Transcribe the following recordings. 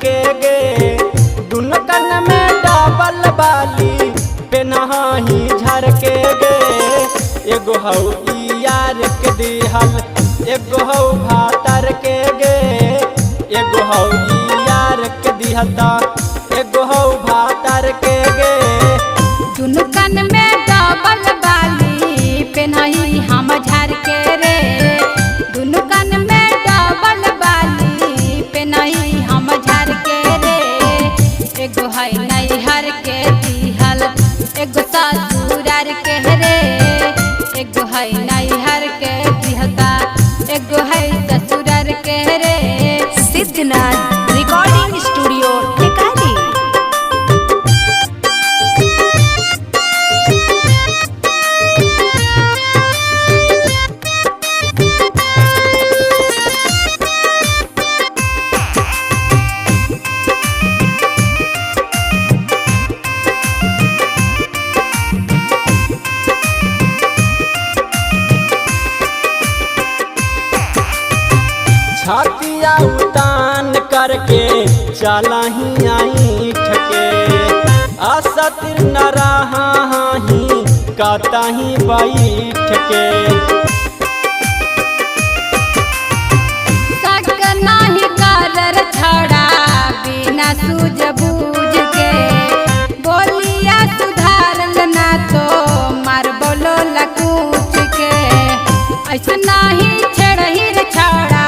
के गे दुनो कन में डबल बाली पेनही झर के गे एगो हौ यार के दिहल एगो हौ भातर के गे एगो हौ यार के दिहल एगो हौ भातर के गे दुनु कन में डबल बाली पेनही हम झर के रे दुनु कन में डबल बाली पेनही हम झर के रे एगो है नैहर के दिहल एगो ससुरार के रे एगो है नैहर के दिहता एगो है ससुरार के रे। Siddhnath recording studio Tekari. छातिया उतान करके चलही आई ठके असतिर न रही कतही बैठ के सक नाही कर छड़ा बिना सूझ बूझ के बोलिया सुधारल ना तो मार बोलो लकूच के ऐसा नहीं छेड़ही रे छड़ा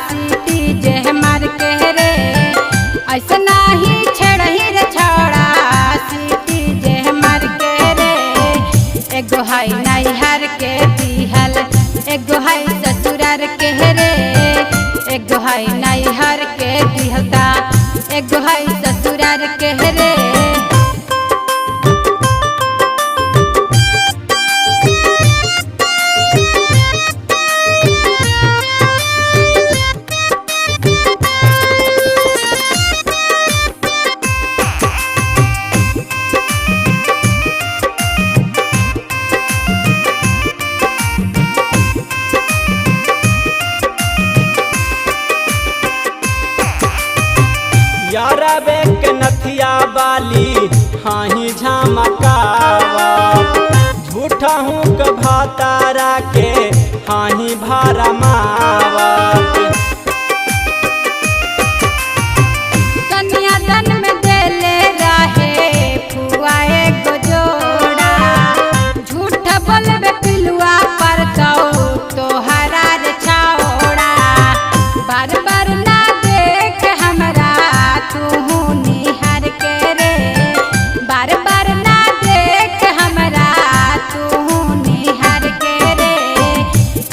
सीटी जे मार के रे ऐसा नहीं छेड़ही रे छड़ा सीटी जे मार के रे एगो है नैहर के दिहल एगो है ससुरार के रे एगो है नैहर के दिहलता एगो है ससुरार के रे। यारा बेक नथिया बाली हाही झमकावा झूठा हूँ क भातारा के हाही भारा मावा कन्यादान में देले रहे फुआ एगो जोड़ा झूठ बोलबे पिलुआ पर कहू तोहरा रे छौड़ा बार बार ना देख हमरा तू निहार के रे बार बार ना देख हमरा तू निहार के रे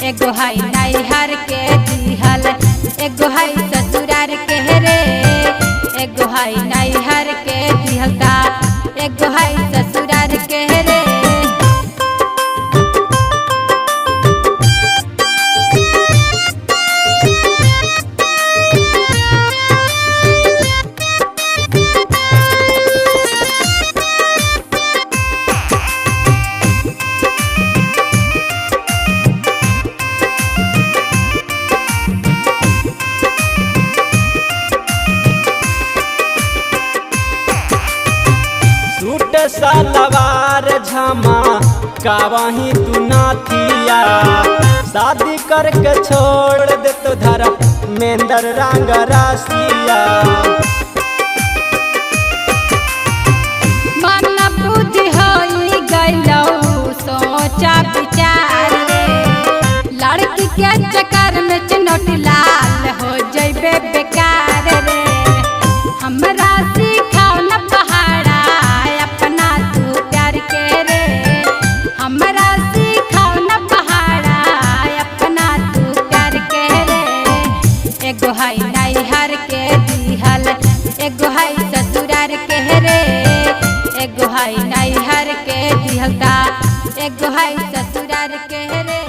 एगो है नैहर के दिहल एगो है ससुरार के रे एगो है नैहर के दिहलता एगो है ससुरार के रे। सूट सलवार झमा कावही तू नाथिया शादी करके छोड़ दे तो धरा मेंदर रंग रासिया मन बुद्धि होई गइलौ सोचा विचार रे लड़की के चक्कर में चिन्हट लाल हो जइबे बेकार रे हमरा सिखाओ न पहाड़ा अपना तू प्यार के रे हमरा सिखाओ न पहाड़ा अपना तू प्यार के रे एगो है नैहर के दिहल एगो है ससुरार के रे एगो है नैहर के दिहलता एगो है ससुरार के रे।